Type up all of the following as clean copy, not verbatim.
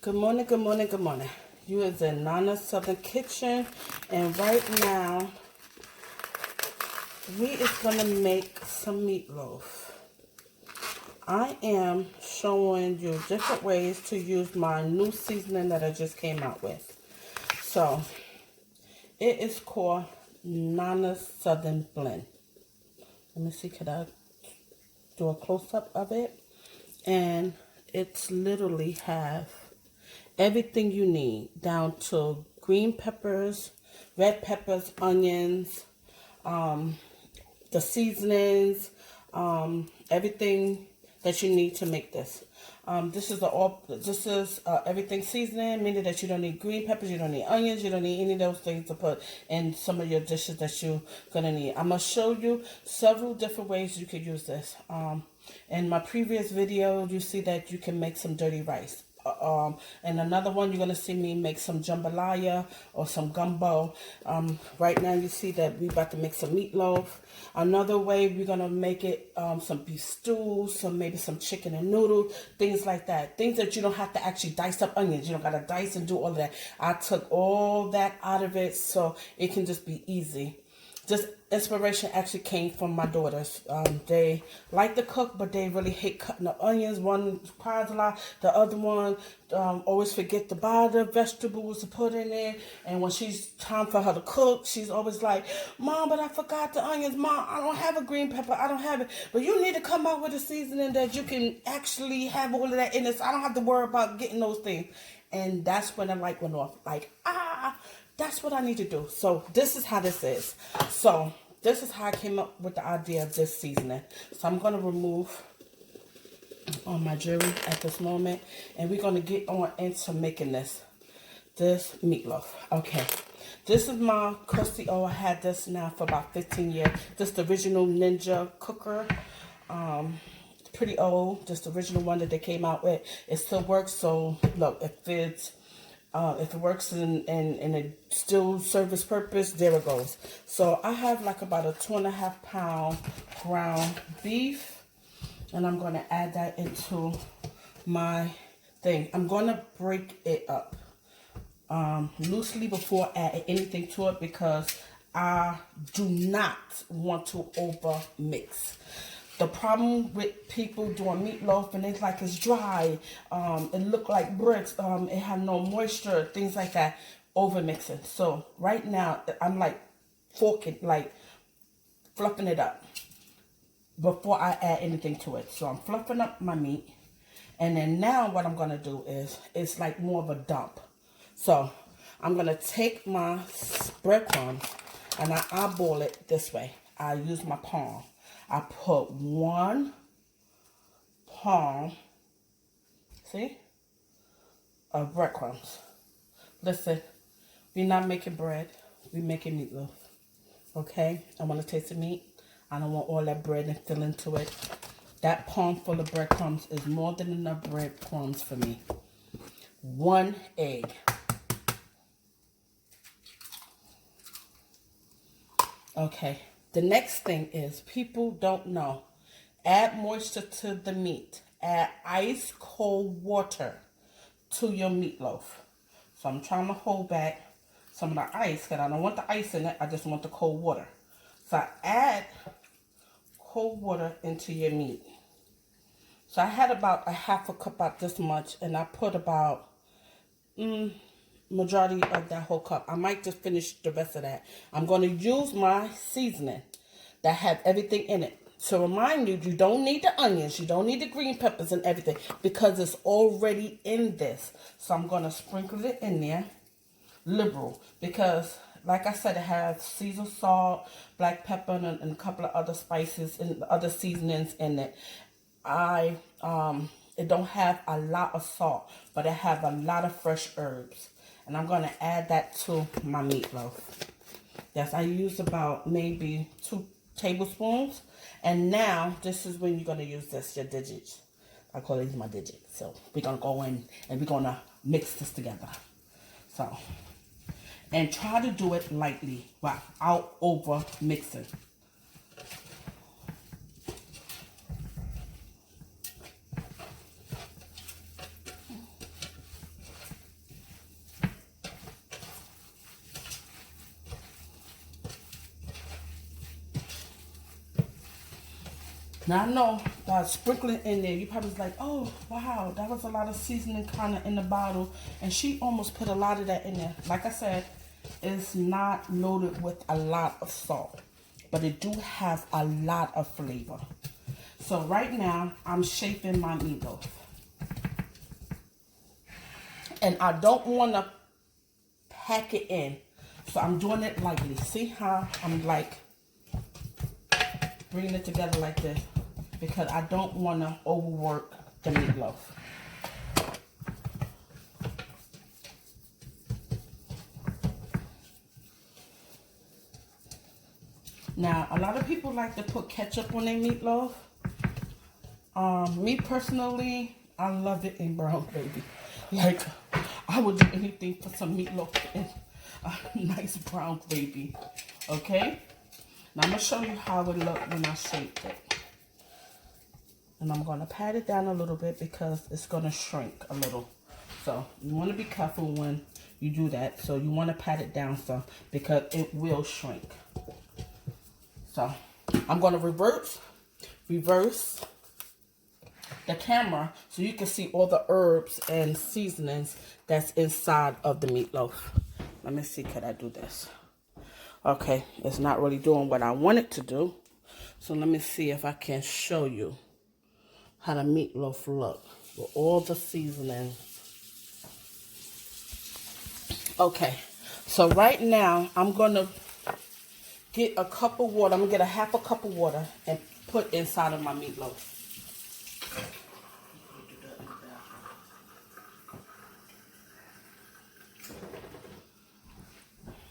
Good morning, good morning, good morning. You is in Nana's Southern Kitchen, and right now we is gonna make some meatloaf. I am showing you different ways to use my new seasoning that I just came out with. So it is called Nana's Southern Blend. Let me see, could I do a close-up of it? And it's literally have everything you need, down to green peppers, red peppers, onions, the seasonings, everything that you need to make this. This is everything seasoning, meaning that you don't need green peppers, you don't need onions, you don't need any of those things to put in some of your dishes that you're gonna need. I'm gonna show you several different ways you could use this. In my previous video, you see that you can make some dirty rice. And another one, you're gonna see me make some jambalaya or some gumbo. Right now you see that we about to make some meatloaf. Another way, we're gonna make it some beef stew, maybe some chicken and noodle, things like that. Things that you don't have to actually dice up onions. You don't gotta dice and do all of that. I took all that out of it so it can just be easy. This inspiration actually came from my daughters. They like to cook, but they really hate cutting the onions. One cries a lot. The other one always forget to buy the vegetables to put in there. And when she's time for her to cook, she's always like, Mom, but I forgot the onions. Mom, I don't have a green pepper. I don't have it. But you need to come out with a seasoning that you can actually have all of that in it. So I don't have to worry about getting those things. And that's when the light went off. Like, that's what I need to do. So this is how this is. So this is how I came up with the idea of this seasoning. So I'm going to remove all my jewelry at this moment. And we're going to get on into making this meatloaf. Okay. This is my crusty old. I had this now for about 15 years. This is the original Ninja cooker. Pretty old. Just the original one that they came out with. It still works. So look, if it works and it still serves its purpose, there it goes. So I have like about a 2.5 pound ground beef, and I'm going to add that into my thing. I'm going to break it up loosely before adding anything to it because I do not want to over mix. The problem with people doing meatloaf and it's like it's dry, it look like bricks, it have no moisture, things like that, over mixing. So right now I'm like forking, like fluffing it up before I add anything to it. So I'm fluffing up my meat, and then now what I'm gonna do is it's like more of a dump. So I'm gonna take my breadcrumbs and I eyeball it this way. I use my palm. I put 1 palm, see, of breadcrumbs. Listen, we're not making bread, we're making meatloaf, okay? I want to taste the meat. I don't want all that bread and filling to it. That palm full of breadcrumbs is more than enough breadcrumbs for me. 1 egg. Okay. The next thing is, people don't know, add moisture to the meat. Add ice cold water to your meatloaf. So I'm trying to hold back some of the ice because I don't want the ice in it. I just want the cold water. So I add cold water into your meat. So I had about a 1/2 cup, about this much, and I put about majority of that whole cup. I might just finish the rest of that. I'm going to use my seasoning that have everything in it. So remind you, you don't need the onions, you don't need the green peppers and everything because it's already in this. So I'm going to sprinkle it in there, liberal, because like I said, it has Caesar salt, black pepper, and a couple of other spices and other seasonings in it. It don't have a lot of salt, but it have a lot of fresh herbs. And I'm going to add that to my meatloaf. Yes, I use about maybe 2 tablespoons. And now, this is when you're going to use this, your digits. I call these my digits. So, we're going to go in and we're going to mix this together. So, and try to do it lightly without over mixing. Now I know by sprinkling in there, you probably was like, oh wow, that was a lot of seasoning kind of in the bottle, and she almost put a lot of that in there. Like I said, it's not loaded with a lot of salt, but it do have a lot of flavor. So right now, I'm shaping my meatloaf. And I don't want to pack it in. So I'm doing it lightly. See how I'm like bringing it together like this? Because I don't want to overwork the meatloaf. Now, a lot of people like to put ketchup on their meatloaf. Me personally, I love it in brown gravy. Like, I would do anything for some meatloaf and a nice brown gravy. Okay? Now, I'm going to show you how it looked when I shaped it. And I'm going to pat it down a little bit because it's going to shrink a little. So, you want to be careful when you do that. So, you want to pat it down some because it will shrink. So, I'm going to reverse the camera so you can see all the herbs and seasonings that's inside of the meatloaf. Let me see, could I do this? Okay, it's not really doing what I want it to do. So let me see if I can show you how the meatloaf look with all the seasonings. Okay, so right now I'm gonna get a cup of water. I'm gonna get a half a cup of water and put inside of my meatloaf.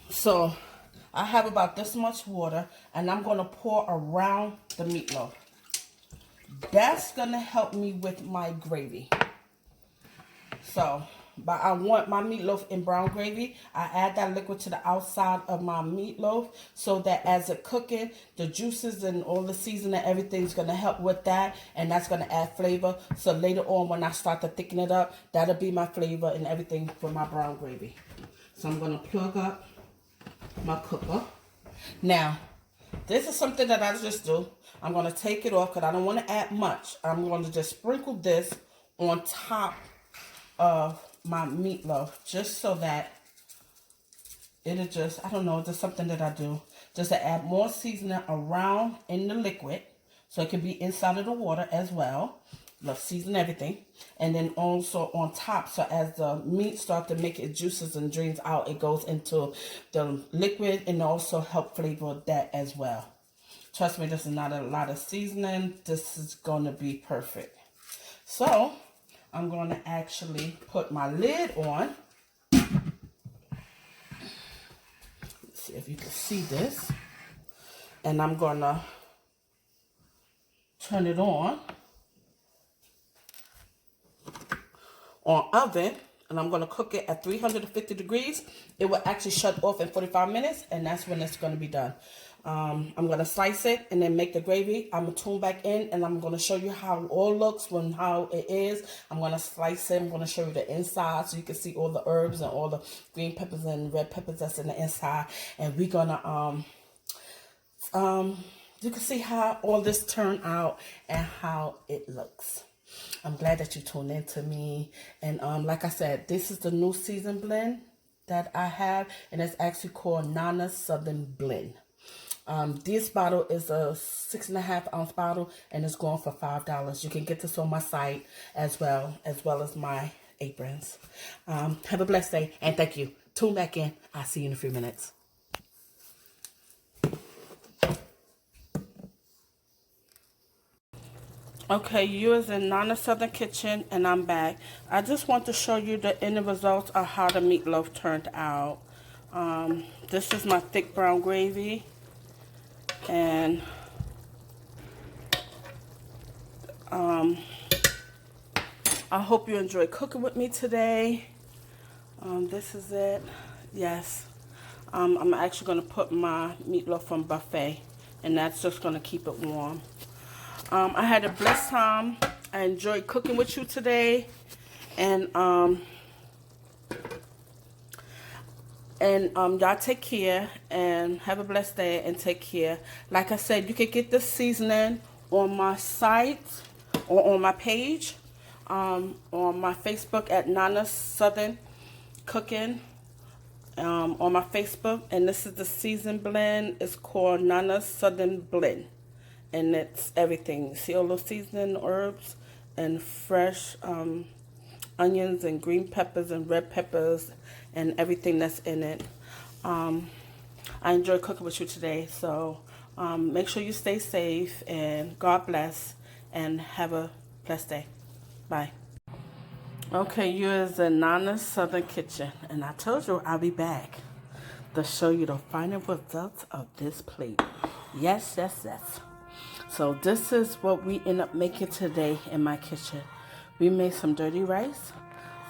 So I have about this much water and I'm going to pour around the meatloaf. That's going to help me with my gravy. So, but I want my meatloaf in brown gravy. I add that liquid to the outside of my meatloaf so that as it's cooking, the juices and all the seasoning and everything's going to help with that, and that's going to add flavor. So later on when I start to thicken it up, that'll be my flavor and everything for my brown gravy. So I'm going to plug up my cooker. Now, this is something that I just do. I'm going to take it off because I don't want to add much. I'm going to just sprinkle this on top of my meatloaf just so that it'll just, I don't know, just something that I do. Just to add more seasoning around in the liquid so it can be inside of the water as well. Love season everything. And then also on top, so as the meat starts to make its juices and drains out, it goes into the liquid and also help flavor that as well. Trust me, this is not a lot of seasoning. This is going to be perfect. So, I'm going to actually put my lid on. Let's see if you can see this. And I'm going to turn it on oven, and I'm going to cook it at 350 degrees. It will actually shut off in 45 minutes, and that's when it's going to be done. I'm going to slice it and then make the gravy. I'm going to tune back in, and I'm going to show you how it all looks when how it is. I'm going to slice it. I'm going to show you the inside so you can see all the herbs and all the green peppers and red peppers that's in the inside. And we're going to, you can see how all this turned out and how it looks. I'm glad that you tuned in to me. And like I said, this is the new season blend that I have, and it's actually called Nana's Southern Blend. This bottle is a 6.5 ounce bottle, and it's going for $5. You can get this on my site as well as my aprons. Have a blessed day, and thank you. Tune back in. I'll see you in a few minutes. Okay, you is in Nana's Southern Kitchen, and I'm back. I just want to show you the end results of how the meatloaf turned out. This is my thick brown gravy, and I hope you enjoy cooking with me today. This is it. Yes. I'm actually going to put my meatloaf from buffet, and that's just going to keep it warm. I had a blessed time. I enjoyed cooking with you today, and y'all take care and have a blessed day and take care. Like I said, you can get this seasoning on my site or on my page, on my Facebook at Nana's Southern Cooking, on my Facebook. And this is the seasoned blend. It's called Nana's Southern Blend. And it's everything. See all those seasoning herbs and fresh onions and green peppers and red peppers and everything that's in it. I enjoy cooking with you today. So make sure you stay safe and God bless and have a blessed day. Bye. Okay, you're in Nana's Southern Kitchen. And I told you I'll be back to show you the final results of this plate. Yes, yes, yes. So this is what we end up making today in my kitchen. We made some dirty rice,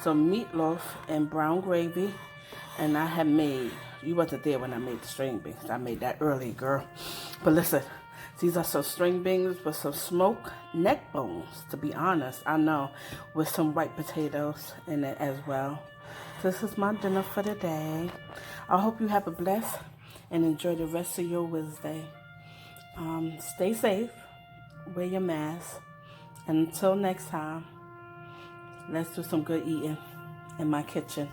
some meatloaf and brown gravy, and I had made, you wasn't there when I made the string beans. I made that early, girl. But listen, these are some string beans with some smoked neck bones, to be honest, I know, with some white potatoes in it as well. This is my dinner for the day. I hope you have a blessed and enjoy the rest of your Wednesday. Stay safe, wear your mask, and until next time, let's do some good eating in my kitchen.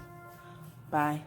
Bye.